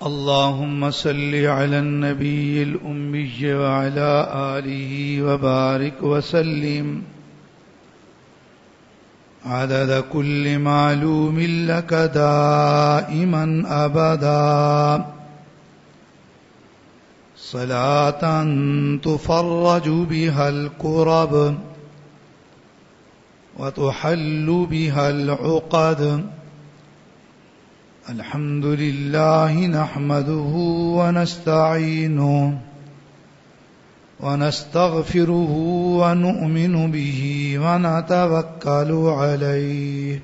اللهم صل على النبي الأمي وعلى آله وبارك وسلم عدد كل معلوم لك دائما أبدا، صلاة تفرج بها الكرب وتحل بها العقد. الحمد لله نحمده ونستعينه ونستغفره ونؤمن به ونتوكل عليه،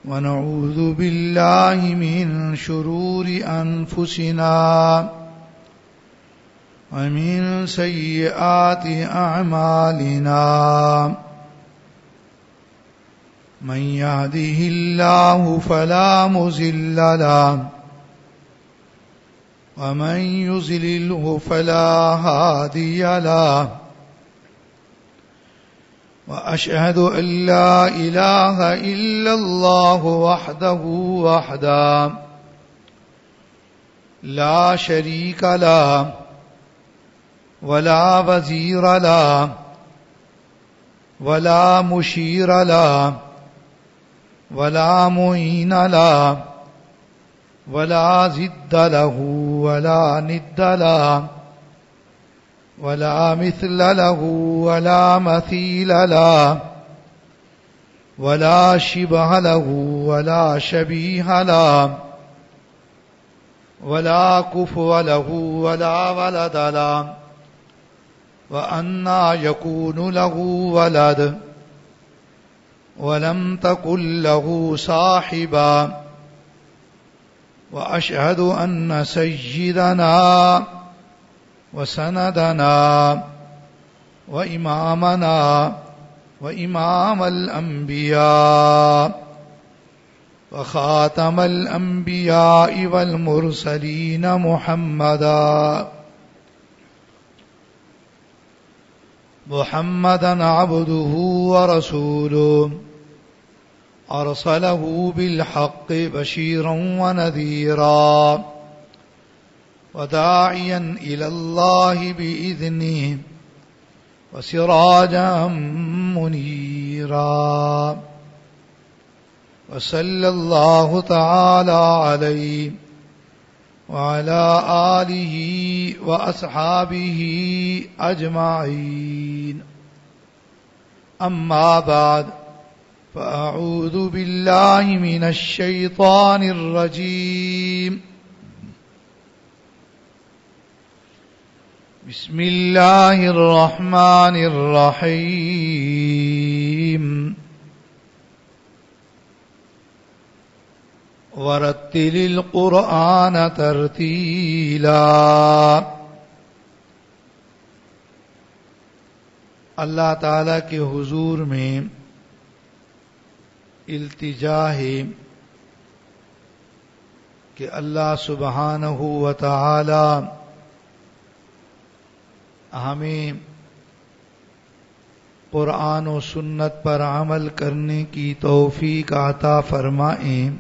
ونعوذ بالله من شرور أنفسنا ومن سيئات أعمالنا. من يهده الله فلا مضل له ومن يضلله فلا هادي له، وأشهد أن لا إله إلا الله وحده لا شريك له ولا وزير له ولا مشير له ولا معين له ولا ضد له ولا ند له ولا مثل له ولا مثيل له ولا شبه له ولا شبيه له ولا كفو له ولا ولد له، وأنى يكون له ولد ولم تكن له صاحبا. وأشهد أن سيدنا وسندنا وإمامنا وإمام الأنبياء وخاتم الأنبياء والمرسلين محمدا عبده ورسوله، أرسله بالحق بشيرا ونذيرا وداعيا إلى الله بإذنه وسراجا منيرا. وصلى الله تعالى عليه وعلى آله وأصحابه أجمعين. أما بعد، فأعوذ بالله من الشيطان الرجيم. بسم الله الرحمن الرحيم. ورتل القرآن ترتیلا. اللہ تعالی کے حضور میں التجا ہے کہ اللہ سبحانہ و تعالی ہمیں قرآن و سنت پر عمل کرنے کی توفیق عطا فرمائیں۔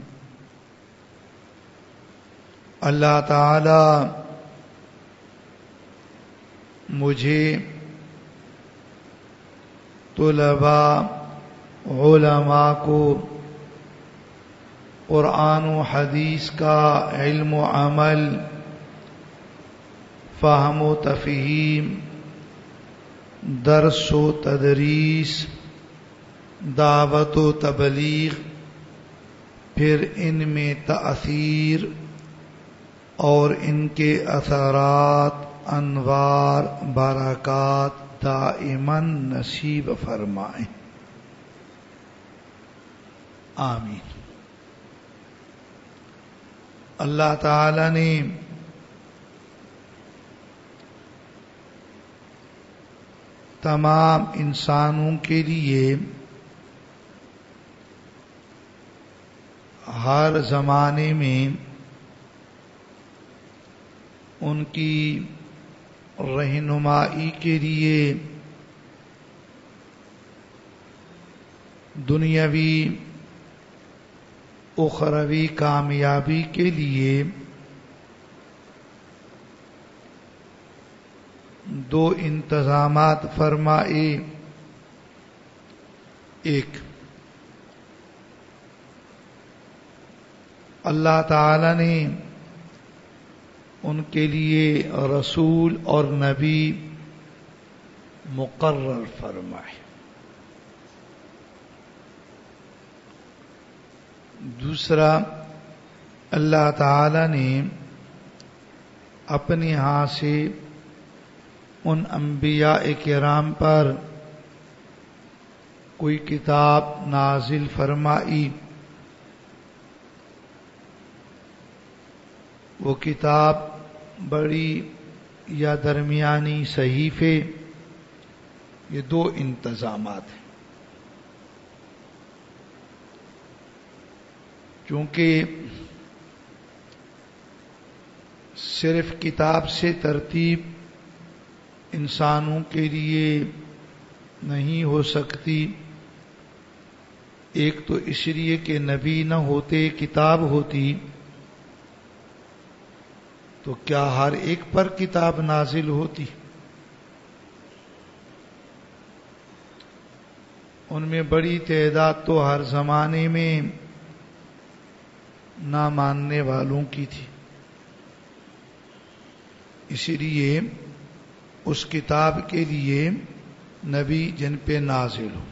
اللہ تعالی مجھے طلباء علماء کو قرآن و حدیث کا علم و عمل، فہم و تفہیم، درس و تدریس، دعوت و تبلیغ، پھر ان میں تأثیر اور ان کے اثرات، انوار، برکات دائماً نصیب فرمائیں، آمین۔ اللہ تعالی نے تمام انسانوں کے لیے ہر زمانے میں ان کی رہنمائی کے لیے دنیاوی اخروی کامیابی کے لیے دو انتظامات فرمائے. ایک، اللہ تعالی نے ان کے لیے رسول اور نبی مقرر فرمائے. دوسرا، اللہ تعالی نے اپنے ہاں سے ان انبیاء کرام پر کوئی کتاب نازل فرمائی. وہ کتاب بڑی یا درمیانی صحیفے، یہ دو انتظامات ہیں. چونکہ صرف کتاب سے ترتیب انسانوں کے لیے نہیں ہو سکتی. ایک تو اس لیے کہ نبی نہ ہوتے، کتاب ہوتی، تو کیا ہر ایک پر کتاب نازل ہوتی؟ ان میں بڑی تعداد تو ہر زمانے میں نہ ماننے والوں کی تھی. اسی لیے اس کتاب کے لیے نبی جن پہ نازل ہو.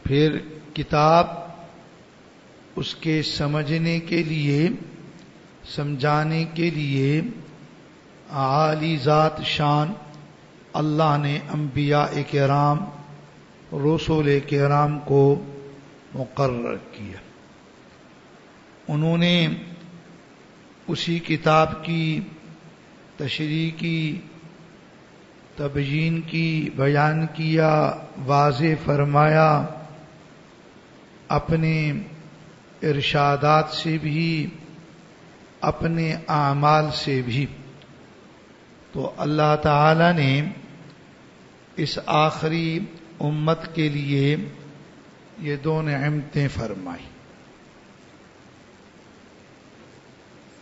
پھر کتاب اس کے سمجھنے کے لیے، سمجھانے کے لیے عالی ذات شان اللہ نے انبیاء کرام، رسول کرام کو مقرر کیا. انہوں نے اسی کتاب کی تشریح کی، تبیین کی، بیان کیا، واضح فرمایا، اپنے ارشادات سے بھی، اپنے اعمال سے بھی. تو اللہ تعالی نے اس آخری امت کے لیے یہ دو نعمتیں فرمائی.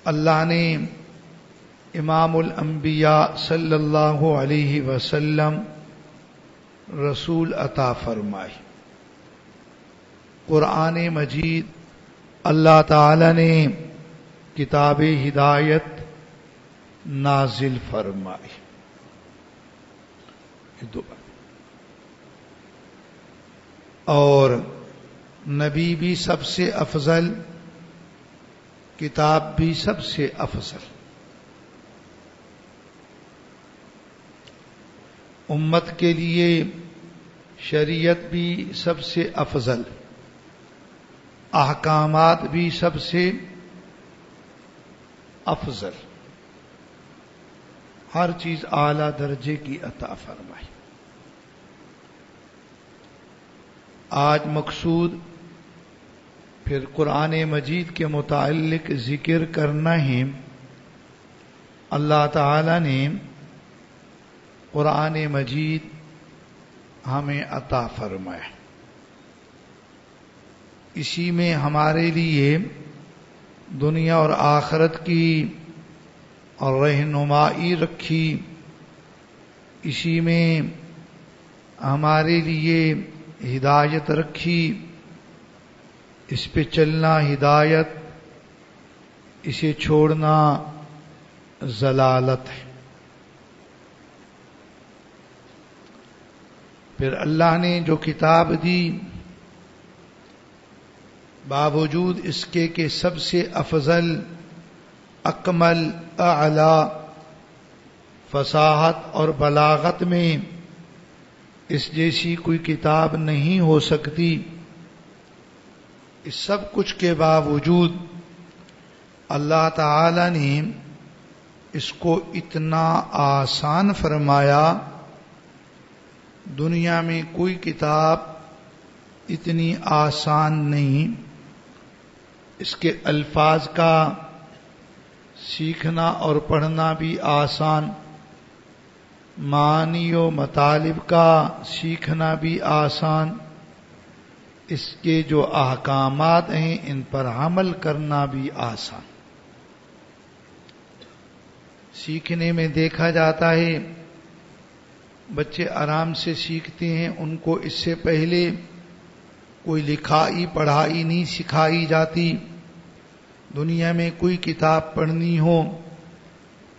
اللہ نے امام الانبیاء صلی اللہ علیہ وسلم رسول عطا فرمائی. قرآن مجید اللہ تعالی نے کتاب ہدایت نازل فرمائی. اور نبی بھی سب سے افضل، کتاب بھی سب سے افضل. امت کے لیے شریعت بھی سب سے افضل، احکامات بھی سب سے افضل، ہر چیز اعلی درجے کی عطا فرمائی. آج مقصود پھر قرآن مجید کے متعلق ذکر کرنا ہے. اللہ تعالی نے قرآن مجید ہمیں عطا فرمایا. اسی میں ہمارے لیے دنیا اور آخرت کی اور رہنمائی رکھی. اسی میں ہمارے لیے ہدایت رکھی. اس پہ چلنا ہدایت، اسے چھوڑنا ضلالت ہے. پھر اللہ نے جو کتاب دی، باوجود اس کے کہ سب سے افضل، اکمل، اعلی فصاحت اور بلاغت میں اس جیسی کوئی کتاب نہیں ہو سکتی، اس سب کچھ کے باوجود اللہ تعالی نے اس کو اتنا آسان فرمایا. دنیا میں کوئی کتاب اتنی آسان نہیں. اس کے الفاظ کا سیکھنا اور پڑھنا بھی آسان، معانی و مطالب کا سیکھنا بھی آسان، اس کے جو احکامات ہیں ان پر عمل کرنا بھی آسان. سیکھنے میں دیکھا جاتا ہے بچے آرام سے سیکھتے ہیں، ان کو اس سے پہلے کوئی لکھائی پڑھائی نہیں سکھائی جاتی. دنیا میں کوئی کتاب پڑھنی ہو،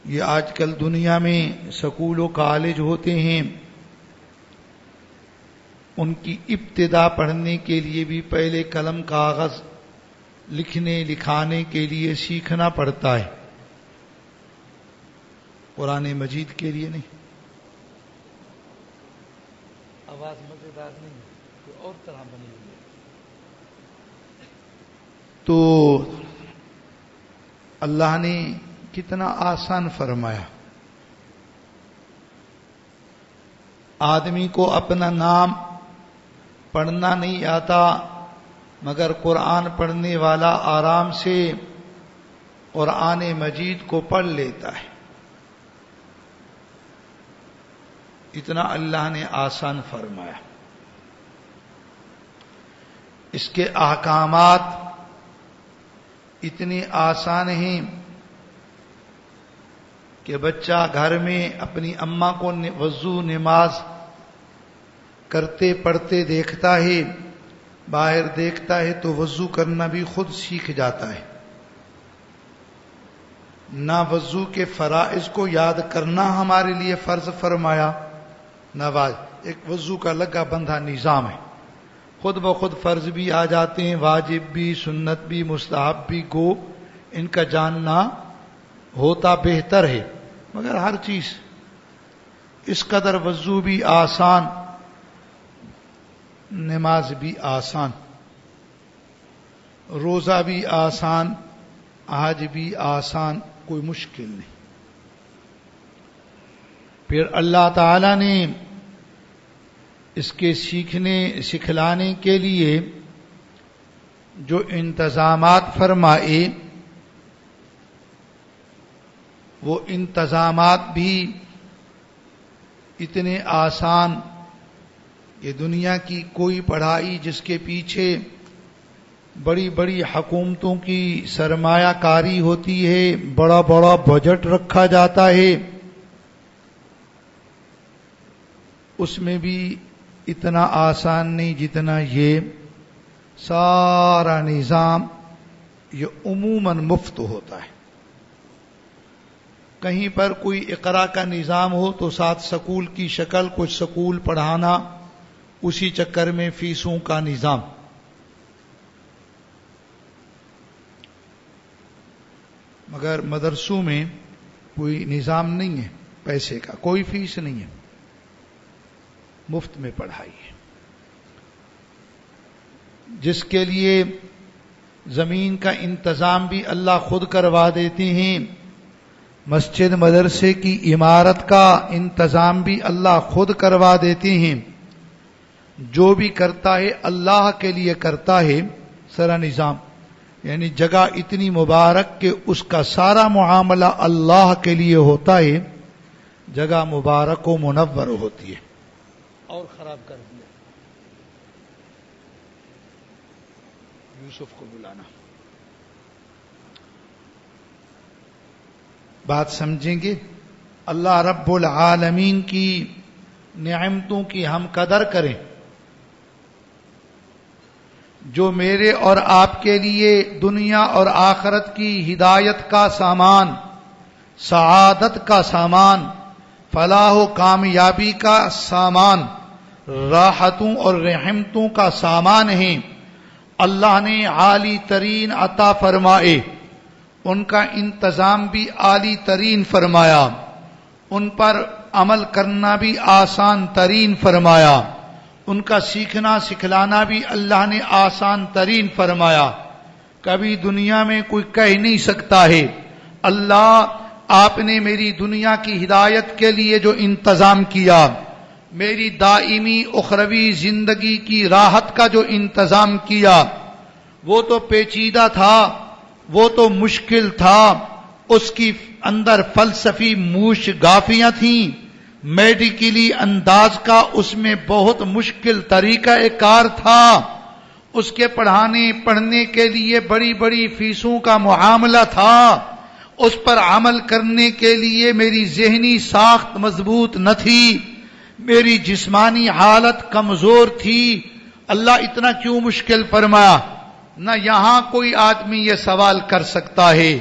یہ آج کل دنیا میں سکول و کالج ہوتے ہیں، ان کی ابتدا پڑھنے کے لیے بھی پہلے قلم کاغذ لکھنے لکھانے کے لیے سیکھنا پڑتا ہے، قرآن مجید کے لیے نہیں. آواز مزیدار نہیں ہے، کوئی اور طرح بنی ہوئی ہے. تو اللہ نے کتنا آسان فرمایا. آدمی کو اپنا نام پڑھنا نہیں آتا، مگر قرآن پڑھنے والا آرام سے قرآن مجید کو پڑھ لیتا ہے. اتنا اللہ نے آسان فرمایا. اس کے احکامات اتنے آسان ہیں کہ بچہ گھر میں اپنی اماں کو وضو نماز کرتے پڑھتے دیکھتا ہے، باہر دیکھتا ہے تو وضو کرنا بھی خود سیکھ جاتا ہے. نہ وضو کے فرائض کو یاد کرنا ہمارے لیے فرض فرمایا، نہ ایک وضو کا لگا بندھا نظام ہے، خود بخود فرض بھی آ جاتے ہیں، واجب بھی، سنت بھی، مستحب بھی. گو ان کا جاننا ہوتا بہتر ہے، مگر ہر چیز اس قدر وضو بھی آسان، نماز بھی آسان، روزہ بھی آسان، حج بھی آسان، کوئی مشکل نہیں. پھر اللہ تعالی نے اس کے سیکھنے سکھلانے کے لیے جو انتظامات فرمائے وہ انتظامات بھی اتنے آسان کہ دنیا کی کوئی پڑھائی جس کے پیچھے بڑی بڑی حکومتوں کی سرمایہ کاری ہوتی ہے، بڑا بڑا بجٹ رکھا جاتا ہے، اس میں بھی اتنا آسان نہیں جتنا یہ سارا نظام یہ عموماً مفت ہوتا ہے. کہیں پر کوئی اقرا کا نظام ہو تو ساتھ سکول کی شکل، کچھ سکول پڑھانا، اسی چکر میں فیسوں کا نظام. مگر مدرسوں میں کوئی نظام نہیں ہے، پیسے کا کوئی فیس نہیں ہے، مفت میں پڑھائی ہے. جس کے لیے زمین کا انتظام بھی اللہ خود کروا دیتے ہیں، مسجد مدرسے کی عمارت کا انتظام بھی اللہ خود کروا دیتے ہیں. جو بھی کرتا ہے اللہ کے لیے کرتا ہے. سارا نظام یعنی جگہ اتنی مبارک کہ اس کا سارا معاملہ اللہ کے لیے ہوتا ہے، جگہ مبارک و منور ہوتی ہے. اور خراب کر دیا. یوسف کو بلانا. بات سمجھیں گے؟ اللہ رب العالمین کی نعمتوں کی ہم قدر کریں. جو میرے اور آپ کے لیے دنیا اور آخرت کی ہدایت کا سامان، سعادت کا سامان، فلاح و کامیابی کا سامان، راحتوں اور رحمتوں کا سامان ہیں، اللہ نے عالی ترین عطا فرمائے، ان کا انتظام بھی عالی ترین فرمایا، ان پر عمل کرنا بھی آسان ترین فرمایا، ان کا سیکھنا سکھلانا بھی اللہ نے آسان ترین فرمایا. کبھی دنیا میں کوئی کہہ نہیں سکتا ہے اللہ آپ نے میری دنیا کی ہدایت کے لیے جو انتظام کیا، میری دائمی اخروی زندگی کی راحت کا جو انتظام کیا، وہ تو پیچیدہ تھا، وہ تو مشکل تھا، اس کی اندر فلسفی موش گافیاں تھیں، میڈیکلی انداز کا اس میں بہت مشکل طریقہ کار تھا، اس کے پڑھنے کے لیے بڑی بڑی فیسوں کا معاملہ تھا، اس پر عمل کرنے کے لیے میری ذہنی ساخت مضبوط نہ تھی، میری جسمانی حالت کمزور تھی، اللہ اتنا کیوں مشکل فرمایا؟ نہ یہاں کوئی آدمی یہ سوال کر سکتا ہے،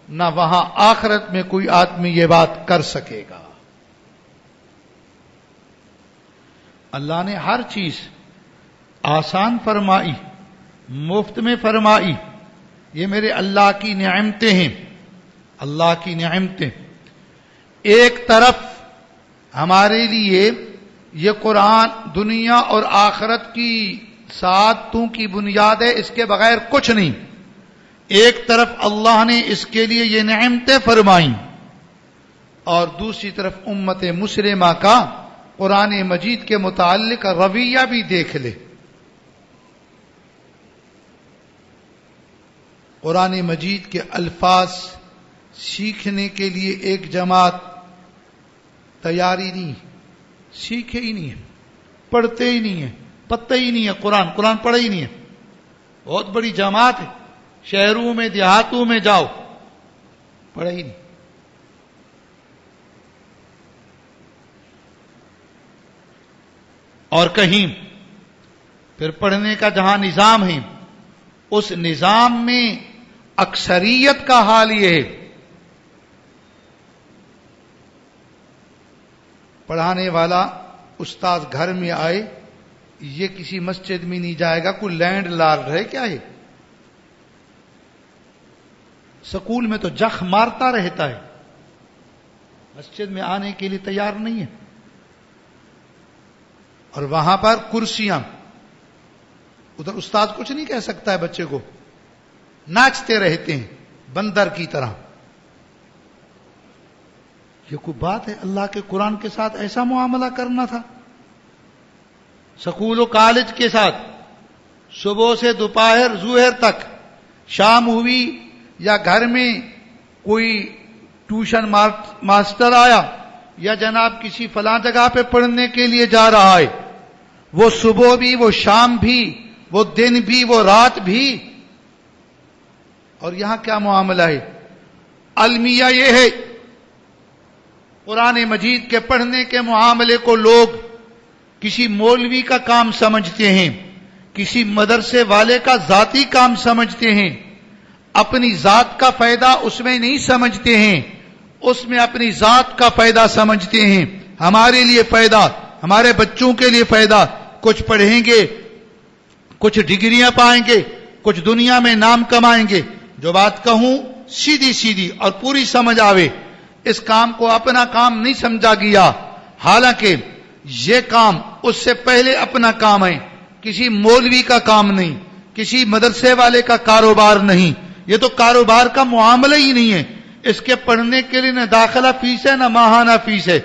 نہ وہاں آخرت میں کوئی آدمی یہ بات کر سکے گا۔ اللہ نے ہر چیز آسان فرمائی، مفت میں فرمائی۔ یہ میرے اللہ کی نعمتیں ہیں، اللہ کی نعمتیں۔ ایک طرف ہمارے لیے یہ قرآن دنیا اور آخرت کی سعادتوں کی بنیاد ہے، اس کے بغیر کچھ نہیں۔ ایک طرف اللہ نے اس کے لیے یہ نعمتیں فرمائیں، اور دوسری طرف امت مسلمہ کا قرآن مجید کے متعلق رویہ بھی دیکھ لے۔ قرآن مجید کے الفاظ سیکھنے کے لیے ایک جماعت تیاری نہیں، سیکھے ہی نہیں ہے، پڑھتے ہی نہیں ہے، پتہ ہی نہیں ہے، قرآن پڑھے ہی نہیں ہے۔ بہت بڑی جماعت ہے، شہروں میں دیہاتوں میں جاؤ، پڑھے ہی نہیں۔ اور کہیں پھر پڑھنے کا جہاں نظام ہے، اس نظام میں اکثریت کا حال یہ ہے، پڑھانے والا استاد گھر میں آئے، یہ کسی مسجد میں نہیں جائے گا، کوئی لینڈ لارڈ ہے کیا ہے؟ سکول میں تو جخ مارتا رہتا ہے، مسجد میں آنے کے لیے تیار نہیں ہے۔ اور وہاں پر کرسیاں، ادھر استاد کچھ نہیں کہہ سکتا ہے بچے کو، ناچتے رہتے ہیں بندر کی طرح۔ یہ کوئی بات ہے؟ اللہ کے قرآن کے ساتھ ایسا معاملہ کرنا تھا؟ سکول و کالج کے ساتھ صبح سے دوپہر ظہر تک، شام ہوئی یا گھر میں کوئی ٹیوشن ماسٹر آیا یا جناب کسی فلاں جگہ پہ پڑھنے کے لیے جا رہا ہے، وہ صبح بھی، وہ شام بھی، وہ دن بھی، وہ رات بھی۔ اور یہاں کیا معاملہ ہے؟ المیہ یہ ہے، قرآن مجید کے پڑھنے کے معاملے کو لوگ کسی مولوی کا کام سمجھتے ہیں، کسی مدرسے والے کا ذاتی کام سمجھتے ہیں، اپنی ذات کا فائدہ اس میں نہیں سمجھتے ہیں، اس میں اپنی ذات کا فائدہ سمجھتے ہیں، ہمارے لیے فائدہ، ہمارے بچوں کے لیے فائدہ، کچھ پڑھیں گے، کچھ ڈگریاں پائیں گے، کچھ دنیا میں نام کمائیں گے۔ جو بات کہوں سیدھی سیدھی اور پوری سمجھ آوے، اس کام کو اپنا کام نہیں سمجھا گیا، حالانکہ یہ کام اس سے پہلے اپنا کام ہے، کسی مولوی کا کام نہیں، کسی مدرسے والے کا کاروبار نہیں، یہ تو کاروبار کا معاملہ ہی نہیں ہے۔ اس کے پڑھنے کے لیے نہ داخلہ فیس ہے نہ ماہانہ فیس ہے،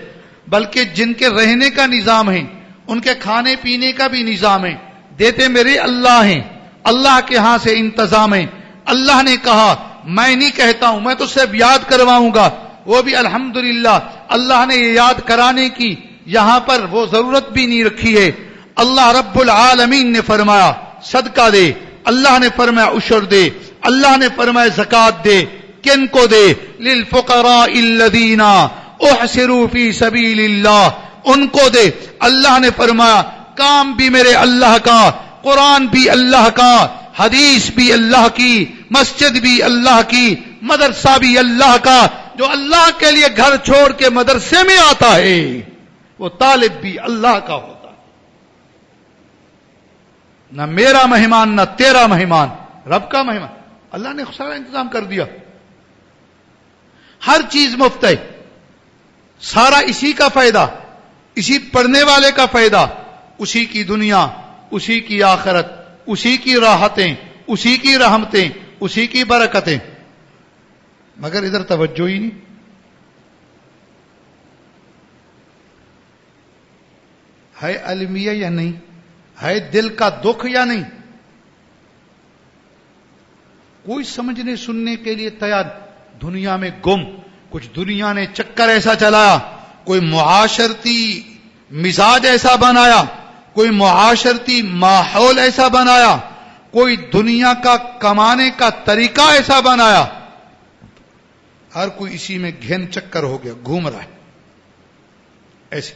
بلکہ جن کے رہنے کا نظام ہے، ان کے کھانے پینے کا بھی نظام ہے، دیتے میرے اللہ ہیں، اللہ کے ہاں سے انتظام ہے۔ اللہ نے کہا، میں نہیں کہتا ہوں، میں تو صرف یاد کرواؤں گا، وہ بھی الحمدللہ اللہ نے یہ یاد کرانے کی یہاں پر وہ ضرورت بھی نہیں رکھی ہے۔ اللہ رب العالمین نے فرمایا صدقہ دے، اللہ نے فرمایا عشر دے، اللہ نے فرمایا زکات دے، کن کو دے؟ للفقراء الذین احصروا فی سبیل اللہ، ان کو دے۔ اللہ نے فرمایا کام بھی میرے اللہ کا، قرآن بھی اللہ کا، حدیث بھی اللہ کی، مسجد بھی اللہ کی، مدرسہ بھی اللہ کا۔ جو اللہ کے لیے گھر چھوڑ کے مدرسے میں آتا ہے وہ طالب بھی اللہ کا ہوتا ہے۔ نہ میرا مہمان نہ تیرا مہمان، رب کا مہمان۔ اللہ نے سارا انتظام کر دیا، ہر چیز مفت ہے، سارا اسی کا فائدہ، اسی پڑھنے والے کا فائدہ، اسی کی دنیا، اسی کی آخرت، اسی کی راحتیں، اسی کی رحمتیں، اسی کی برکتیں۔ مگر ادھر توجہ ہی نہیں۔ ہے المیہ یا نہیں؟ ہے دل کا دکھ یا نہیں؟ کوئی سمجھنے سننے کے لیے تیار، دنیا میں گم، کچھ دنیا نے چکر ایسا چلایا، کوئی معاشرتی مزاج ایسا بنایا، کوئی معاشرتی ماحول ایسا بنایا، کوئی دنیا کا کمانے کا طریقہ ایسا بنایا، ہر کوئی اسی میں گھن چکر ہو گیا، گھوم رہا ہے ایسے.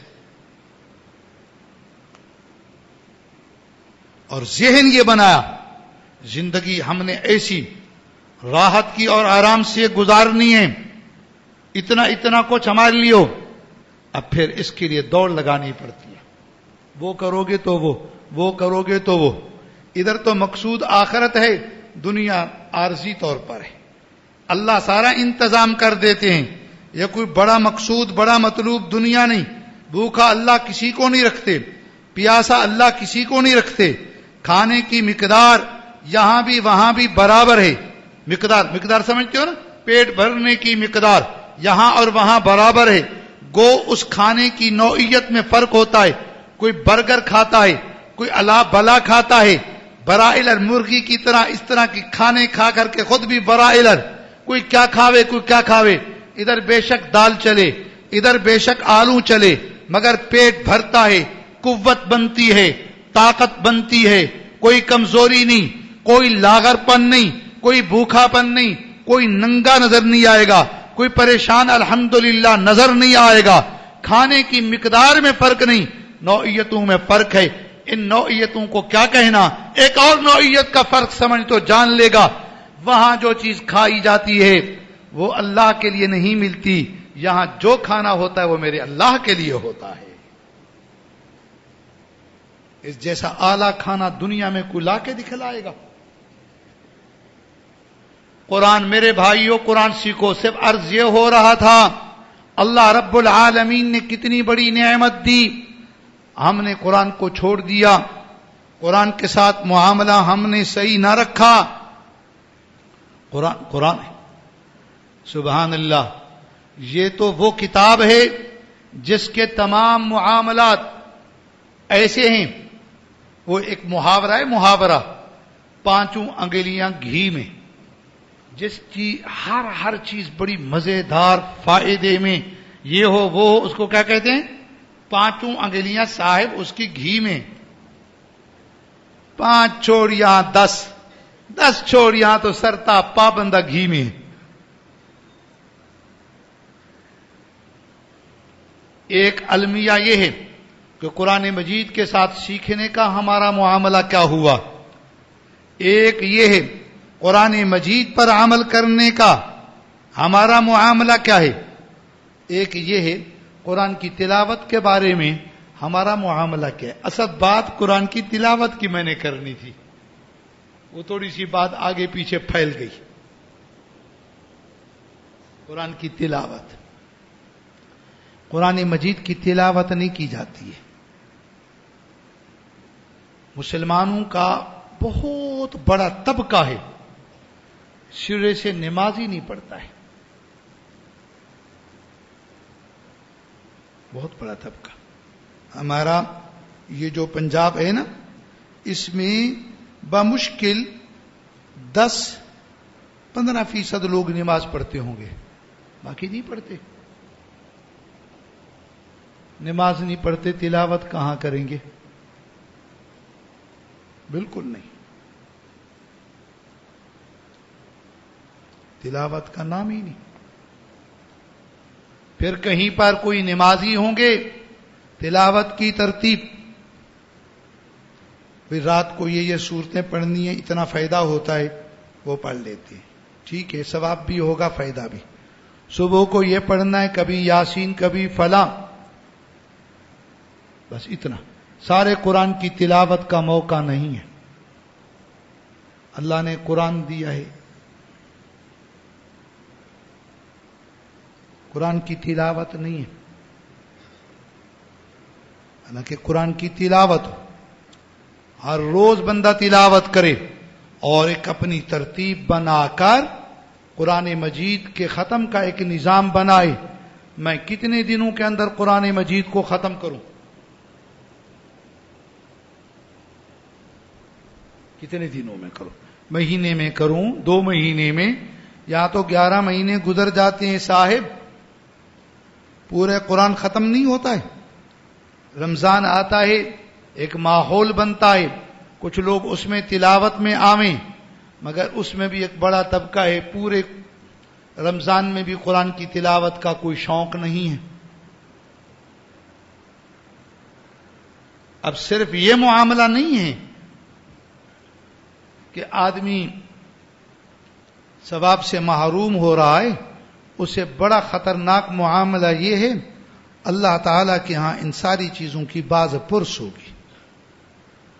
اور ذہن یہ بنایا زندگی ہم نے ایسی راحت کی اور آرام سے گزارنی ہے، اتنا اتنا کچھ ہمارے لیے ہو. اب پھر اس کے لیے دوڑ لگانی پڑتی ہے، وہ کرو گے تو وہ کرو گے تو وہ. ادھر تو مقصود آخرت ہے، دنیا عارضی طور پر ہے. اللہ سارا انتظام کر دیتے ہیں. یہ کوئی بڑا مقصود بڑا مطلوب دنیا نہیں. بھوکا اللہ کسی کو نہیں رکھتے، پیاسا اللہ کسی کو نہیں رکھتے. کھانے کی مقدار یہاں بھی وہاں بھی برابر ہے. مقدار سمجھتے ہو نا، پیٹ بھرنے کی مقدار یہاں اور وہاں برابر ہے. گو اس کھانے کی نوعیت میں فرق ہوتا ہے. کوئی برگر کھاتا ہے، کوئی الا بلا کھاتا ہے، برائلر مرغی کی طرح اس طرح کی کھانے کھا کر کے خود بھی برائلر. کوئی کیا کھاوے کوئی کیا کھاوے. ادھر بے شک دال چلے، ادھر بے شک آلو چلے، مگر پیٹ بھرتا ہے، قوت بنتی ہے، طاقت بنتی ہے. کوئی کمزوری نہیں، کوئی لاغر پن نہیں، کوئی بھوکھا پن نہیں، کوئی ننگا نظر نہیں آئے گا، کوئی پریشان الحمدللہ نظر نہیں آئے گا. کھانے کی مقدار میں فرق نہیں، نوعیتوں میں فرق ہے. ان نوعیتوں کو کیا کہنا، ایک اور نوعیت کا فرق سمجھ تو جان لے گا. وہاں جو چیز کھائی جاتی ہے وہ اللہ کے لیے نہیں ملتی، یہاں جو کھانا ہوتا ہے وہ میرے اللہ کے لیے ہوتا ہے. اس جیسا اعلیٰ کھانا دنیا میں کوئی لا کے دکھلائے گا؟ قرآن میرے بھائیوں، قرآن سیکھو. صرف عرض یہ ہو رہا تھا اللہ رب العالمین نے کتنی بڑی نعمت دی، ہم نے قرآن کو چھوڑ دیا، قرآن کے ساتھ معاملہ ہم نے صحیح نہ رکھا. قرآن ہے، سبحان اللہ. یہ تو وہ کتاب ہے جس کے تمام معاملات ایسے ہیں. وہ ایک محاورہ ہے، محاورہ، پانچوں انگلیاں گھی میں. جس کی ہر چیز بڑی مزیدار فائدے میں، یہ ہو وہ ہو، اس کو کیا کہتے ہیں؟ پانچوں انگلیاں صاحب اس کی گھی میں. 5 چھوڑیاں 10 چھوڑیاں تو سرتا پابندہ گھی میں. ایک المیہ یہ ہے کہ قرآن مجید کے ساتھ سیکھنے کا ہمارا معاملہ کیا ہوا. ایک یہ ہے قرآن مجید پر عمل کرنے کا ہمارا معاملہ کیا ہے. ایک یہ ہے قرآن کی تلاوت کے بارے میں ہمارا معاملہ کیا ہے. اصل بات قرآن کی تلاوت کی میں نے کرنی تھی، وہ تھوڑی سی بات آگے پیچھے پھیل گئی. قرآن کی تلاوت، قرآن مجید کی تلاوت نہیں کی جاتی ہے. مسلمانوں کا بہت بڑا طبقہ ہے سرے سے نماز ہی نہیں پڑھتا ہے، بہت بڑا طبقہ. ہمارا یہ جو پنجاب ہے نا، اس میں بمشکل 10-15% لوگ نماز پڑھتے ہوں گے، باقی نہیں پڑھتے. نماز نہیں پڑھتے، تلاوت کہاں کریں گے؟ بالکل نہیں. تلاوت کا نام ہی نہیں. پھر کہیں پر کوئی نمازی ہوں گے، تلاوت کی ترتیب، پھر رات کو یہ صورتیں پڑھنی ہے، اتنا فائدہ ہوتا ہے، وہ پڑھ لیتے ہیں. ٹھیک ہے، ثواب بھی ہوگا فائدہ بھی. صبح کو یہ پڑھنا ہے، کبھی یاسین کبھی فلاں، بس اتنا. سارے قرآن کی تلاوت کا موقع نہیں ہے. اللہ نے قرآن دیا ہے، قرآن کی تلاوت نہیں ہے. حالانکہ قرآن کی تلاوت ہر روز بندہ تلاوت کرے اور ایک اپنی ترتیب بنا کر قرآن مجید کے ختم کا ایک نظام بنائے. میں کتنے دنوں کے اندر قرآن مجید کو ختم کروں، کتنے دنوں میں کروں، مہینے میں کروں، 2 مہینے میں، یا تو 11 مہینے گزر جاتے ہیں صاحب، پورے قرآن ختم نہیں ہوتا ہے. رمضان آتا ہے، ایک ماحول بنتا ہے، کچھ لوگ اس میں تلاوت میں آویں، مگر اس میں بھی ایک بڑا طبقہ ہے پورے رمضان میں بھی قرآن کی تلاوت کا کوئی شوق نہیں ہے. اب صرف یہ معاملہ نہیں ہے کہ آدمی ثواب سے محروم ہو رہا ہے، اسے بڑا خطرناک معاملہ یہ ہے اللہ تعالیٰ کے ہاں ان ساری چیزوں کی باز پرس ہوگی،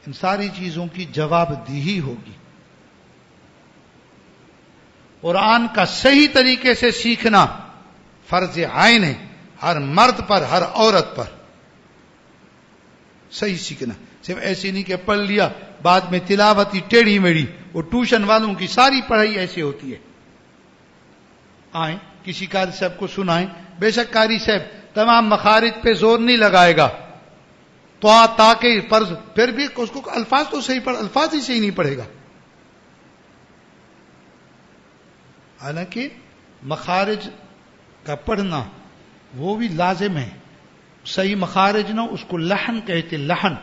ان ساری چیزوں کی جواب دہی ہوگی. قرآن کا صحیح طریقے سے سیکھنا فرض عین ہے ہر مرد پر، ہر عورت پر. صحیح سیکھنا، صرف ایسے نہیں کہ پڑھ لیا بعد میں تلاوت ہی ٹیڑھی میڑھی. وہ ٹیوشن والوں کی ساری پڑھائی ایسے ہوتی ہے. آئیں کسی قاری صاحب کو سنائیں، بے شک قاری صاحب تمام مخارج پہ زور نہیں لگائے گا، تو تاکہ فرض، پھر بھی اس کو الفاظ تو صحیح پڑھ، الفاظ ہی صحیح نہیں پڑھے گا. حالانکہ مخارج کا پڑھنا وہ بھی لازم ہے. صحیح مخارج نہ، اس کو لحن کہتے، لحن.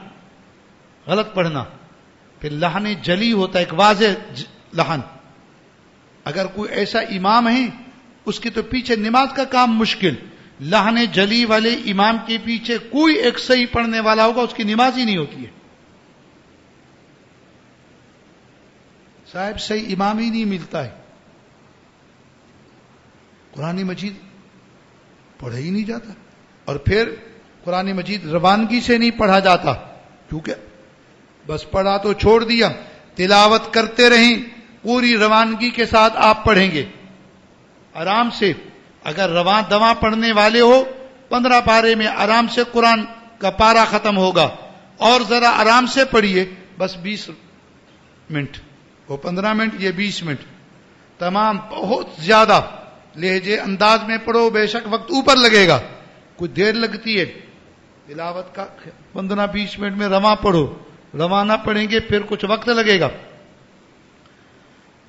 غلط پڑھنا پھر لحن جلی ہوتا ہے، ایک واضح لحن. اگر کوئی ایسا امام ہے اس کے تو پیچھے نماز کا کام مشکل. لحن جلی والے امام کے پیچھے کوئی ایک صحیح پڑھنے والا ہوگا، اس کی نماز ہی نہیں ہوتی ہے. صاحب صحیح امام ہی نہیں ملتا ہے، قرآن مجید پڑھا ہی نہیں جاتا. اور پھر قرآن مجید روانگی سے نہیں پڑھا جاتا، کیونکہ بس پڑھا تو چھوڑ دیا. تلاوت کرتے رہیں، پوری روانگی کے ساتھ آپ پڑھیں گے آرام سے. اگر رواں دواں پڑھنے والے ہو 15 پارے میں آرام سے قرآن کا پارا ختم ہوگا. اور ذرا آرام سے پڑھیے، بس 20 منٹ، وہ 15 منٹ یہ 20 منٹ، تمام بہت زیادہ لہجے انداز میں پڑھو، بے شک وقت اوپر لگے گا. کچھ دیر لگتی ہے تلاوت کا، 15-20 منٹ میں رواں پڑھو. رواں نہ پڑھیں گے پھر کچھ وقت لگے گا.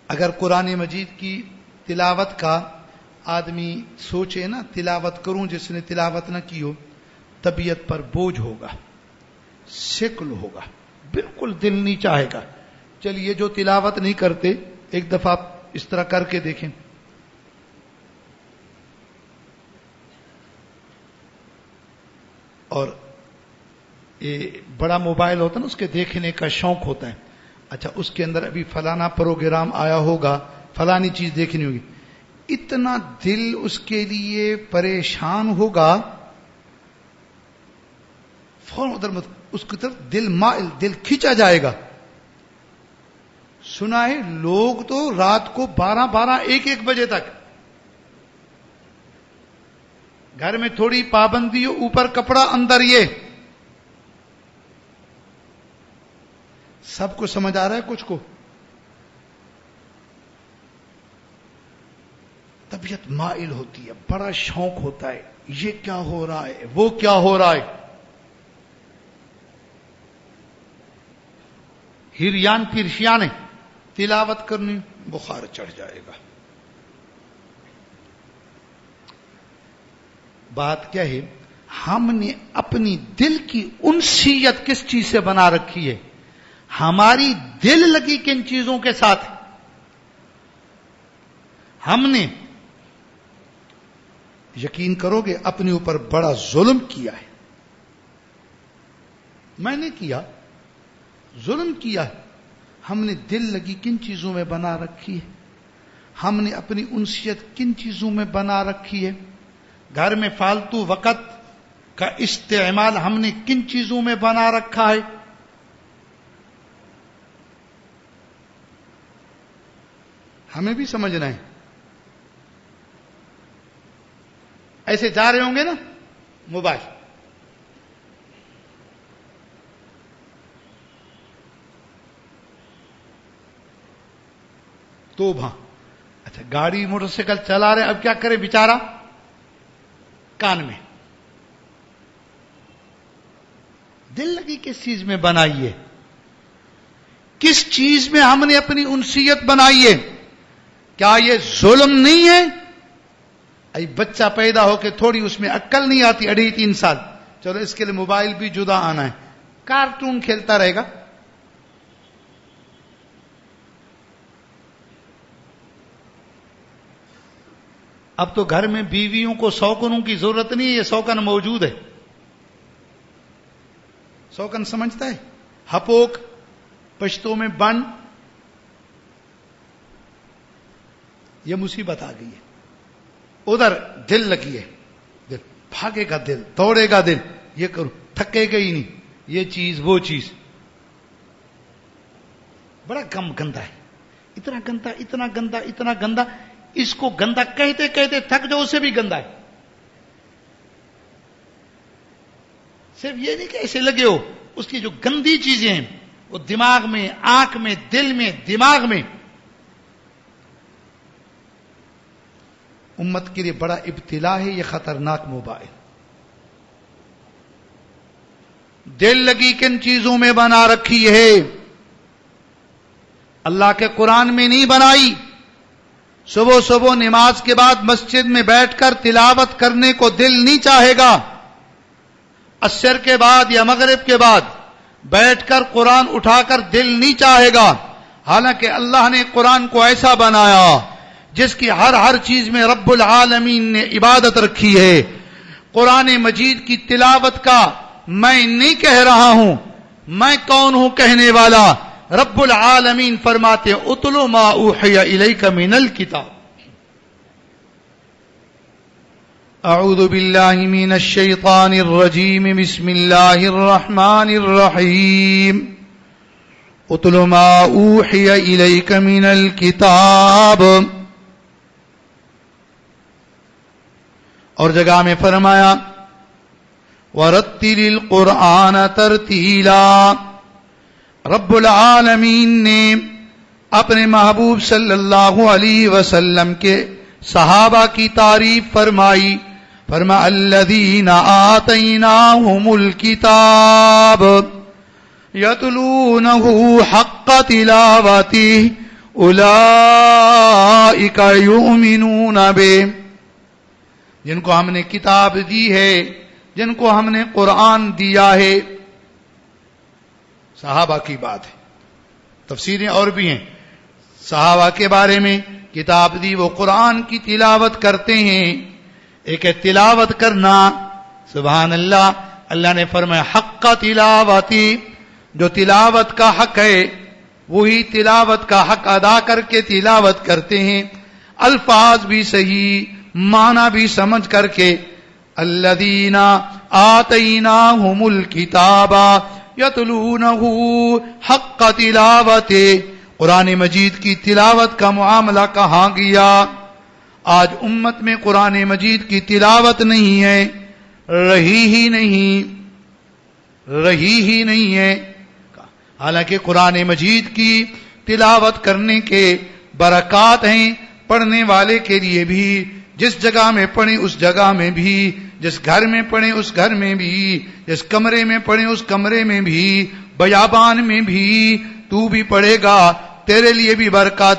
اگر قرآن مجید کی تلاوت کا آدمی سوچے نا، تلاوت کروں، جس نے تلاوت نہ کی ہو طبیعت پر بوجھ ہوگا، شکل ہوگا، بالکل دل نہیں چاہے گا. چلیے جو تلاوت نہیں کرتے ایک دفعہ اس طرح کر کے دیکھیں. اور یہ بڑا موبائل ہوتا ہے نا، اس کے دیکھنے کا شوق ہوتا ہے. اچھا اس کے اندر ابھی فلانا پروگرام آیا ہوگا، فلانی چیز دیکھنی ہوگی، اتنا دل اس کے لیے پریشان ہوگا، فوراً ادھر اس کی طرف دل مائل، دل کھینچا جائے گا. سنا ہے لوگ تو رات کو 12-12 1-1 بجے تک، گھر میں تھوڑی پابندی ہو، اوپر کپڑا اندر یہ. سب کو سمجھ آ رہا ہے کچھ کو؟ طبیعت مائل ہوتی ہے، بڑا شوق ہوتا ہے، یہ کیا ہو رہا ہے، وہ کیا ہو رہا ہے. ہریان پیرشیانے تلاوت کرنی، بخار چڑھ جائے گا. بات کیا ہے، ہم نے اپنی دل کی انسیت کس چیز سے بنا رکھی ہے؟ ہماری دل لگی کن چیزوں کے ساتھ؟ ہم نے، یقین کرو گے، اپنے اوپر بڑا ظلم کیا ہے. میں نے کیا، ظلم کیا ہے. ہم نے دل لگی کن چیزوں میں بنا رکھی ہے؟ ہم نے اپنی انسیت کن چیزوں میں بنا رکھی ہے؟ گھر میں فالتو وقت کا استعمال ہم نے کن چیزوں میں بنا رکھا ہے؟ ہمیں بھی سمجھنا ہے. ایسے جا رہے ہوں گے نا موبائل، تو ہاں اچھا گاڑی موٹر سائیکل چلا رہے، اب کیا کرے بیچارہ؟ کان میں. دل لگی کس چیز میں بنائی ہے؟ کس چیز میں ہم نے اپنی انسیت بنائی ہے؟ کیا یہ ظلم نہیں ہے؟ ای بچہ پیدا ہو کے تھوڑی اس میں عقل نہیں آتی، 2.5-3 سال، چلو اس کے لیے موبائل بھی جدا آنا ہے، کارٹون کھیلتا رہے گا. اب تو گھر میں بیویوں کو سوکنوں کی ضرورت نہیں ہے، یہ سوکن موجود ہے. سوکن سمجھتا ہے؟ ہپوک پشتوں میں بن. یہ مصیبت آ گئی ہے. ادھر دل لگی ہے، دل بھاگے گا، دل دوڑے گا، دل یہ کرو، تھکے گا ہی نہیں، یہ چیز وہ چیز. بڑا کم گندا ہے، اتنا گندا اتنا گندا اتنا گندا. اس کو گندا کہتے کہتے تھک جو، اسے بھی گندا ہے. صرف یہ نہیں کہ ایسے لگے ہو، اس کی جو گندی چیزیں ہیں وہ دماغ میں، آنکھ میں، دل میں، دماغ میں. امت کے لیے بڑا ابتلا ہے یہ خطرناک موبائل. دل لگی کن چیزوں میں بنا رکھی ہے؟ اللہ کے قرآن میں نہیں بنائی. صبح صبح نماز کے بعد مسجد میں بیٹھ کر تلاوت کرنے کو دل نہیں چاہے گا. عصر کے بعد یا مغرب کے بعد بیٹھ کر قرآن اٹھا کر دل نہیں چاہے گا. حالانکہ اللہ نے قرآن کو ایسا بنایا جس کی ہر چیز میں رب العالمین نے عبادت رکھی ہے. قرآن مجید کی تلاوت کا میں نہیں کہہ رہا ہوں، میں کون ہوں کہنے والا؟ رب العالمین فرماتے اتلو ما اوحی الیک من الکتاب. اعوذ باللہ من الشیطان الرجیم، بسم اللہ الرحمن الرحیم. اتلو ما اوحی الیک من الکتاب. اور جگہ میں فرمایا وَرَتِّلِ الْقُرْآنَ تَرْتِيلًا. رب العالمین نے اپنے محبوب صلی اللہ علیہ وسلم کے صحابہ کی تعریف فرمائی. فرمایا الذین آتیناہم الکتاب یتلونہ حق تلاوتہ اولئک یؤمنون بہ. جن کو ہم نے کتاب دی ہے، جن کو ہم نے قرآن دیا ہے. صحابہ کی بات ہے، تفسیریں اور بھی ہیں صحابہ کے بارے میں. کتاب دی، وہ قرآن کی تلاوت کرتے ہیں. ایک ہے تلاوت کرنا، سبحان اللہ. اللہ نے فرمایا حق تلاوتی، جو تلاوت کا حق ہے وہی تلاوت کا حق ادا کر کے تلاوت کرتے ہیں. الفاظ بھی صحیح، معنی بھی سمجھ کر کے. الذین آتیناہم الکتاب یتلونہ حق تلاوتہ. قرآن مجید کی تلاوت کا معاملہ کہاں گیا؟ آج امت میں قرآن مجید کی تلاوت نہیں ہے، رہی ہی نہیں ہے. حالانکہ قرآن مجید کی تلاوت کرنے کے برکات ہیں پڑھنے والے کے لیے بھی. جس جگہ میں پڑھیں اس جگہ میں بھی، جس گھر میں پڑھیں اس گھر میں بھی، جس کمرے میں پڑھیں اس کمرے میں بھی، بیابان میں بھی تو بھی پڑھے گا، تیرے لیے بھی برکات،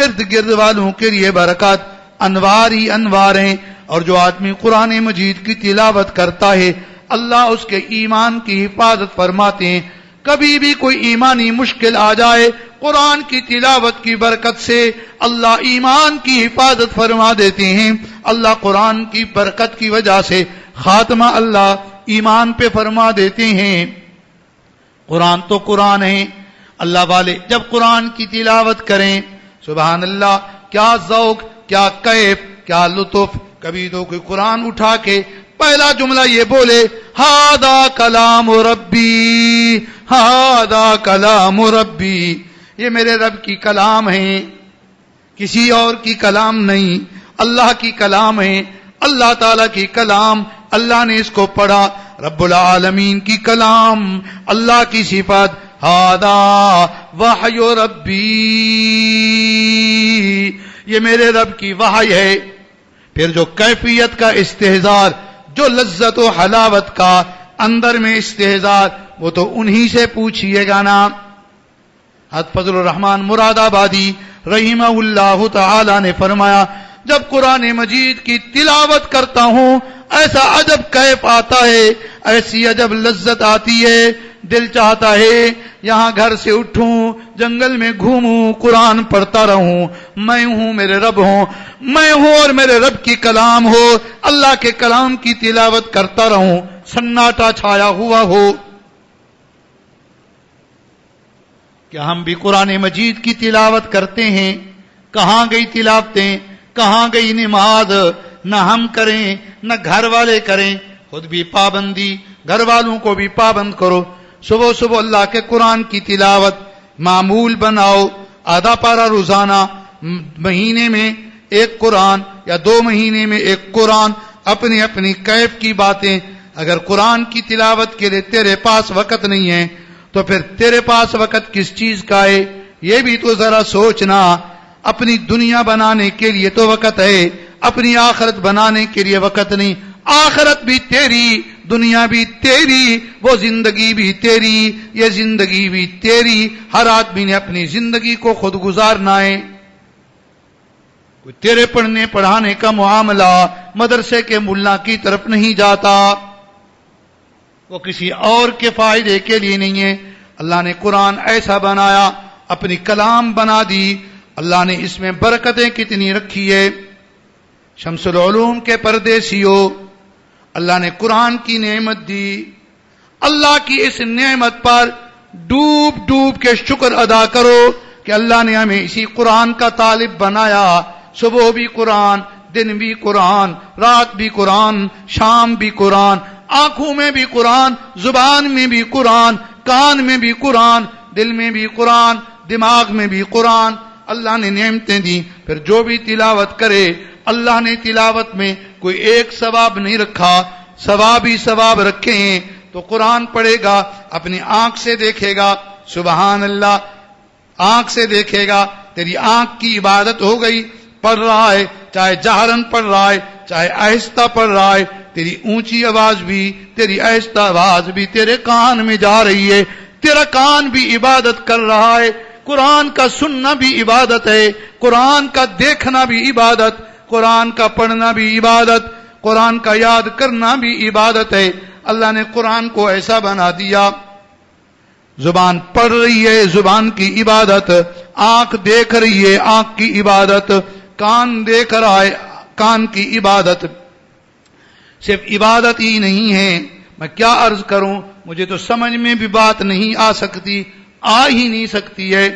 ارد گرد والوں کے لیے برکات. انوار ہی انوار ہیں. اور جو آدمی قرآن مجید کی تلاوت کرتا ہے اللہ اس کے ایمان کی حفاظت فرماتے ہیں. کبھی بھی کوئی ایمانی مشکل آ جائے، قرآن کی تلاوت کی برکت سے اللہ ایمان کی حفاظت فرما دیتے ہیں. اللہ قرآن کی برکت کی وجہ سے خاتمہ اللہ ایمان پہ فرما دیتے ہیں. قرآن تو قرآن ہے. اللہ والے جب قرآن کی تلاوت کریں سبحان اللہ، کیا ذوق، کیا کیف، کیا لطف. کبھی تو کوئی قرآن اٹھا کے پہلا جملہ یہ بولے ہاذا کلام ربی، ہاذا کلام ربی، یہ میرے رب کی کلام ہے، کسی اور کی کلام نہیں، اللہ کی کلام ہے، اللہ تعالی کی کلام. اللہ نے اس کو پڑھا، رب العالمین کی کلام، اللہ کی صفات. ہاذا وحی ربی، یہ میرے رب کی وحی ہے. پھر جو کیفیت کا استحضار، جو لذت و حلاوت کا اندر میں استحضار، وہ تو انہی سے پوچھئے گا نا. حضرت فضل الرحمان مراد آبادی رحمہ اللہ تعالی نے فرمایا جب قرآن مجید کی تلاوت کرتا ہوں ایسا عجب کیف آتا ہے، ایسی عجب لذت آتی ہے دل چاہتا ہے یہاں گھر سے اٹھوں، جنگل میں گھوموں، قرآن پڑھتا رہوں، میں ہوں میرے رب ہوں، میں ہوں اور میرے رب کی کلام ہو، اللہ کے کلام کی تلاوت کرتا رہوں، سناٹا چھایا ہوا ہو۔ کیا ہم بھی قرآن مجید کی تلاوت کرتے ہیں؟ کہاں گئی تلاوتیں، کہاں گئی نماز؟ نہ ہم کریں نہ گھر والے کریں، خود بھی پابندی، گھر والوں کو بھی پابند کرو۔ صبح صبح اللہ کے قرآن کی تلاوت معمول بناؤ، آدھا پارہ روزانہ، مہینے میں ایک قرآن یا 2 مہینے میں ایک قرآن، اپنی اپنی کیف کی باتیں۔ اگر قرآن کی تلاوت کے لیے تیرے پاس وقت نہیں ہے تو پھر تیرے پاس وقت کس چیز کا ہے؟ یہ بھی تو ذرا سوچنا۔ اپنی دنیا بنانے کے لیے تو وقت ہے، اپنی آخرت بنانے کے لیے وقت نہیں۔ آخرت بھی تیری، دنیا بھی تیری، وہ زندگی بھی تیری، یہ زندگی بھی تیری۔ ہر آدمی نے اپنی زندگی کو خود گزارنا ہے۔ کوئی تیرے پڑھنے پڑھانے کا معاملہ مدرسے کے ملا کی طرف نہیں جاتا، وہ کسی اور کے فائدے کے لیے نہیں ہے۔ اللہ نے قرآن ایسا بنایا، اپنی کلام بنا دی، اللہ نے اس میں برکتیں کتنی رکھی ہے۔ شمس العلوم کے پردیسیوں، اللہ نے قرآن کی نعمت دی، اللہ کی اس نعمت پر ڈوب ڈوب کے شکر ادا کرو کہ اللہ نے ہمیں اسی قرآن کا طالب بنایا۔ صبح بھی قرآن، دن بھی قرآن، رات بھی قرآن، شام بھی قرآن، آنکھوں میں بھی قرآن، زبان میں بھی قرآن، کان میں بھی قرآن، دل میں بھی قرآن، دماغ میں بھی قرآن۔ اللہ نے نعمتیں دی۔ پھر جو بھی تلاوت کرے، اللہ نے تلاوت میں کوئی ایک ثواب نہیں رکھا، ثواب ہی ثواب رکھے ہیں۔ تو قرآن پڑھے گا، اپنی آنکھ سے دیکھے گا، سبحان اللہ، آنکھ سے دیکھے گا، تیری آنکھ کی عبادت ہو گئی۔ پڑھ رہا ہے، چاہے جہرن پڑھ رہا ہے، چاہے آہستہ پڑھ رہا ہے، تیری اونچی آواز بھی، تیری آہستہ آواز بھی تیرے کان میں جا رہی ہے، تیرا کان بھی عبادت کر رہا ہے۔ قرآن کا سننا بھی عبادت ہے، قرآن کا دیکھنا بھی عبادت، قرآن کا پڑھنا بھی عبادت، قرآن کا یاد کرنا بھی عبادت ہے۔ اللہ نے قرآن کو ایسا بنا دیا، زبان پڑھ رہی ہے، زبان کی عبادت، آنکھ دیکھ رہی ہے، آنکھ کی عبادت، کان دیکھ رہا ہے، کان کی عبادت۔ صرف عبادت ہی نہیں ہے، میں کیا عرض کروں، مجھے تو سمجھ میں بھی بات نہیں آ سکتی، آ ہی نہیں سکتی ہے۔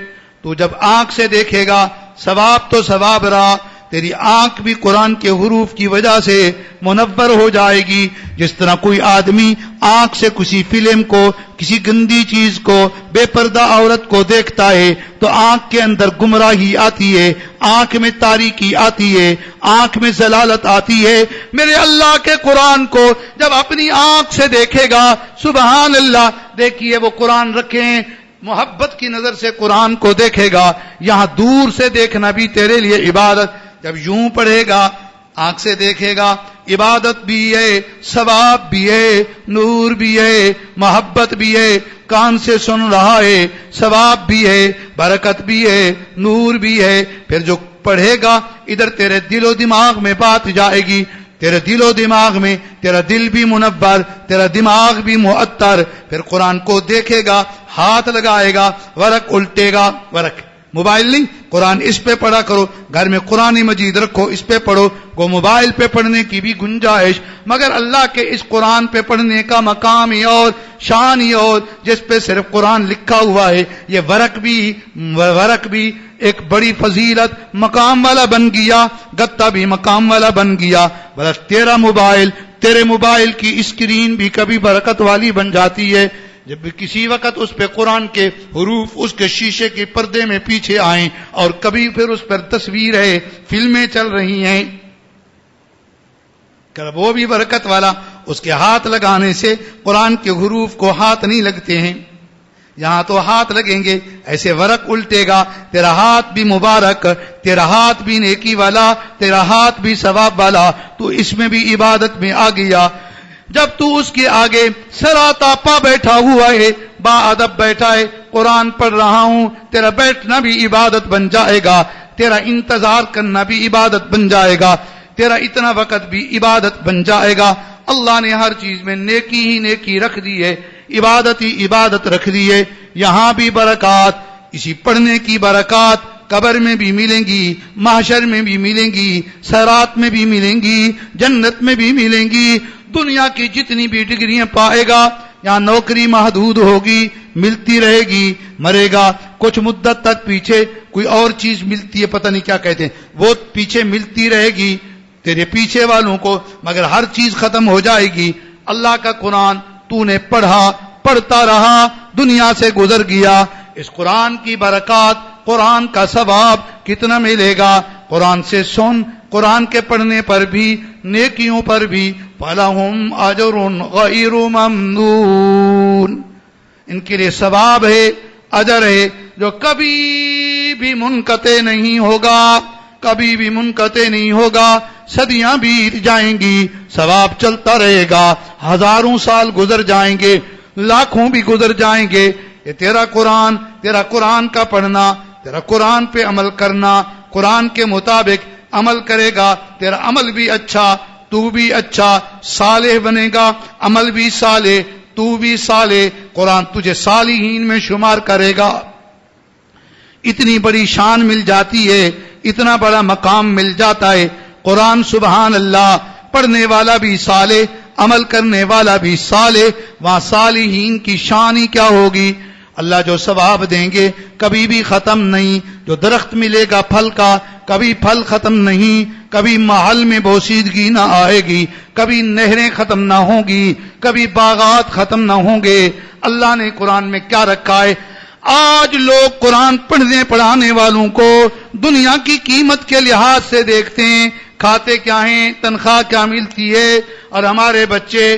تو جب آنکھ سے دیکھے گا، ثواب تو ثواب رہا، تیری آنکھ بھی قرآن کے حروف کی وجہ سے منور ہو جائے گی۔ جس طرح کوئی آدمی آنکھ سے کسی فلم کو، کسی گندی چیز کو، بے پردہ عورت کو دیکھتا ہے تو آنکھ کے اندر گمراہی آتی ہے، آنکھ میں تاریکی آتی ہے، آنکھ میں ضلالت آتی ہے۔ میرے اللہ کے قرآن کو جب اپنی آنکھ سے دیکھے گا، سبحان اللہ، دیکھیے وہ قرآن رکھیں، محبت کی نظر سے قرآن کو دیکھے گا۔ یہاں دور سے دیکھنا بھی تیرے لیے عبادت، جب یوں پڑھے گا، آنکھ سے دیکھے گا، عبادت بھی ہے، ثواب بھی ہے، نور بھی ہے، محبت بھی ہے، کان سے سن رہا ہے، ثواب بھی ہے، برکت بھی ہے، نور بھی ہے۔ پھر جو پڑھے گا، ادھر تیرے دل و دماغ میں بات جائے گی، تیرے دل و دماغ میں، تیرا دل بھی منور، تیرا دماغ بھی معطر۔ پھر قرآن کو دیکھے گا، ہاتھ لگائے گا، ورق الٹے گا، ورق موبائل نہیں، قرآن اس پہ پڑھا کرو، گھر میں قرآن مجید رکھو، اس پہ پڑھو۔ وہ موبائل پہ پڑھنے کی بھی گنجائش، مگر اللہ کے اس قرآن پہ پڑھنے کا مقام ہی اور شان ہی اور، جس پہ صرف قرآن لکھا ہوا ہے۔ یہ ورق بھی ایک بڑی فضیلت مقام والا بن گیا، گتا بھی مقام والا بن گیا۔ بس تیرے موبائل کی اسکرین بھی کبھی برکت والی بن جاتی ہے جب بھی کسی وقت اس پہ قرآن کے حروف اس کے شیشے کے پردے میں پیچھے آئیں، اور کبھی پھر اس پر تصویریں، فلمیں چل رہی ہیں، وہ بھی برکت والا۔ اس کے ہاتھ لگانے سے قرآن کے حروف کو ہاتھ نہیں لگتے ہیں، یہاں تو ہاتھ لگیں گے، ایسے ورق الٹے گا، تیرا ہاتھ بھی مبارک، تیرا ہاتھ بھی نیکی والا، تیرا ہاتھ بھی ثواب والا، تو اس میں بھی عبادت میں آ گیا۔ جب تو اس کے آگے سراتاپا بیٹھا ہوا ہے، با ادب بیٹھا ہے، قرآن پڑھ رہا ہوں، تیرا بیٹھنا بھی عبادت بن جائے گا، تیرا انتظار کرنا بھی عبادت بن جائے گا، تیرا اتنا وقت بھی عبادت بن جائے گا۔ اللہ نے ہر چیز میں نیکی ہی نیکی رکھ دی ہے۔ عبادت ہی عبادت رکھ دی ہے. یہاں بھی برکات، اسی پڑھنے کی برکات قبر میں بھی ملیں گی، محشر میں بھی ملیں گی، صراط میں بھی ملیں گی، جنت میں بھی ملیں گی. دنیا کی جتنی بھی ڈگریاں پائے گا، یہاں نوکری محدود ہوگی، ملتی رہے گی، مرے گا کچھ مدت تک پیچھے کوئی اور چیز ملتی ہے، پتہ نہیں کیا کہتے ہیں، وہ پیچھے ملتی رہے گی تیرے پیچھے والوں کو، مگر ہر چیز ختم ہو جائے گی. اللہ کا قرآن تو نے پڑھا، پڑھتا رہا، دنیا سے گزر گیا. اس قرآن کی برکات، قرآن کا ثواب کتنا ملے گا. قرآن سے سن، قرآن کے پڑھنے پر بھی، نیکیوں پر بھی، فَلَهُمْ أَجْرٌ غَيْرُ مَمْنُونٍ، ان کے لیے ثواب ہے، اجر ہے جو کبھی بھی منقطع نہیں ہوگا، کبھی بھی منقطع نہیں ہوگا. صدیاں بیت جائیں گی، ثواب چلتا رہے گا، ہزاروں سال گزر جائیں گے، لاکھوں بھی گزر جائیں گے. یہ تیرا قرآن کا پڑھنا، تیرا قرآن پہ عمل کرنا، قرآن کے مطابق عمل کرے گا، تیرا عمل بھی اچھا، تو بھی اچھا، صالح بنے گا، عمل بھی صالح، تو بھی صالح، قرآن تجھے صالحین میں شمار کرے گا. اتنی بڑی شان مل جاتی ہے، اتنا بڑا مقام مل جاتا ہے. قرآن سبحان اللہ، پڑھنے والا بھی صالح، عمل کرنے والا بھی صالح، وہاں صالحین کی شان ہی کیا ہوگی. اللہ جو ثواب دیں گے کبھی بھی ختم نہیں. جو درخت ملے گا پھل کا، کبھی پھل ختم نہیں، کبھی محل میں بوسیدگی نہ آئے گی، کبھی نہریں ختم نہ ہوں گی، کبھی باغات ختم نہ ہوں گے. اللہ نے قرآن میں کیا رکھا ہے. آج لوگ قرآن پڑھنے پڑھانے والوں کو دنیا کی قیمت کے لحاظ سے دیکھتے ہیں، کھاتے کیا ہیں، تنخواہ کیا ملتی ہے. اور ہمارے بچے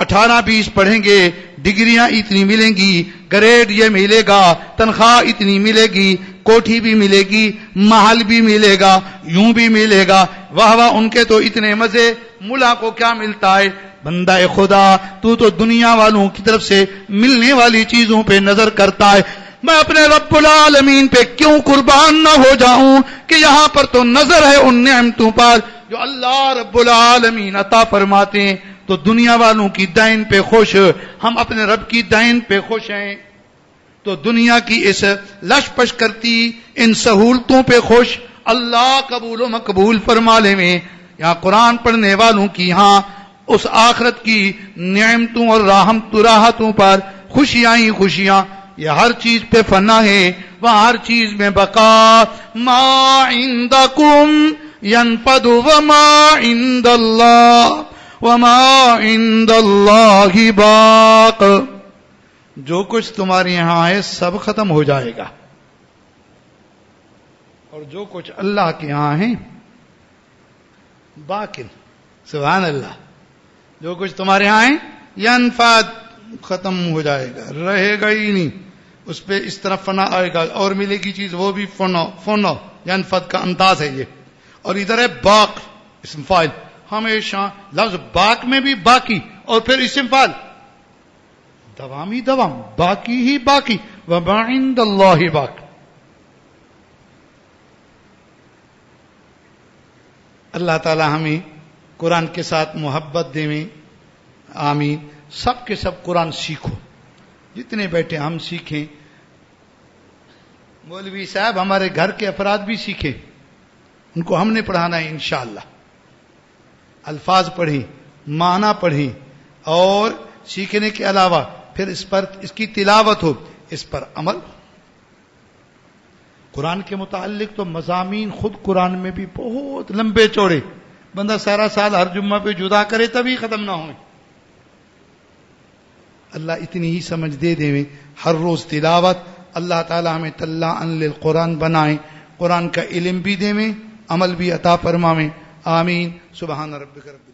18-20 پڑھیں گے، ڈگریاں اتنی ملیں گی، گریڈ یہ ملے گا، تنخواہ اتنی ملے گی، کوٹھی بھی ملے گی، محل بھی ملے گا، یوں بھی ملے گا. واہ واہ، ان کے تو اتنے مزے، ملا کو کیا ملتا ہے. بندہ خدا، تو دنیا والوں کی طرف سے ملنے والی چیزوں پہ نظر کرتا ہے. میں اپنے رب العالمین پہ کیوں قربان نہ ہو جاؤں کہ یہاں پر تو نظر ہے ان نعمتوں پر جو اللہ رب العالمین عطا فرماتے ہیں. تو دنیا والوں کی دین پہ خوش، ہم اپنے رب کی دین پہ خوش ہیں. تو دنیا کی اس لش پش کرتی ان سہولتوں پہ خوش، اللہ قبول و مقبول فرما لے میں. یہاں قرآن پڑھنے والوں کی ہاں اس آخرت کی نعمتوں اور راحتوں پر خوشیاں ہی خوشیاں. یہ ہر چیز پہ فنا ہے، وہاں ہر چیز میں بقا. ما عندکم ینفد وما عند اللہ وما عند اللہ باق. جو کچھ تمہارے یہاں ہے سب ختم ہو جائے گا، اور جو کچھ اللہ کے یہاں ہے باقی. سبحان اللہ. جو کچھ تمہارے یہاں ہے ینفد، ختم ہو جائے گا، رہے گا ہی نہیں. اس پہ اس طرح فنا آئے گا، اور ملے گی چیز وہ بھی فنا ینفد کا انداز ہے یہ. اور ادھر ہے باق، اسم فاعل، ہمیشہ لفظ باق میں بھی باقی، اور پھر اسم فاعل دوامی دوام، باقی ہی باقی. وما عند اللہ باق. اللہ تعالی ہمیں قرآن کے ساتھ محبت دے. آمین. سب کے سب قرآن سیکھو، جتنے بیٹھے ہم سیکھیں، مولوی صاحب ہمارے گھر کے افراد بھی سیکھیں، ان کو ہم نے پڑھانا ہے انشاءاللہ. الفاظ پڑھیں، معنی پڑھیں، اور سیکھنے کے علاوہ پھر اس پر اس کی تلاوت ہو، اس پر عمل. قرآن کے متعلق تو مضامین خود قرآن میں بھی بہت لمبے چوڑے، بندہ سارا سال ہر جمعہ پہ جدا کرے تبھی ختم نہ ہوئے. اللہ اتنی ہی سمجھ دے دے. ہر روز تلاوت. اللہ تعالی ہمیں طلاعا للقرآن بنائیں، قرآن کا علم بھی دے میں، عمل بھی عطا فرمائیں. آمین. سبحان ربک رب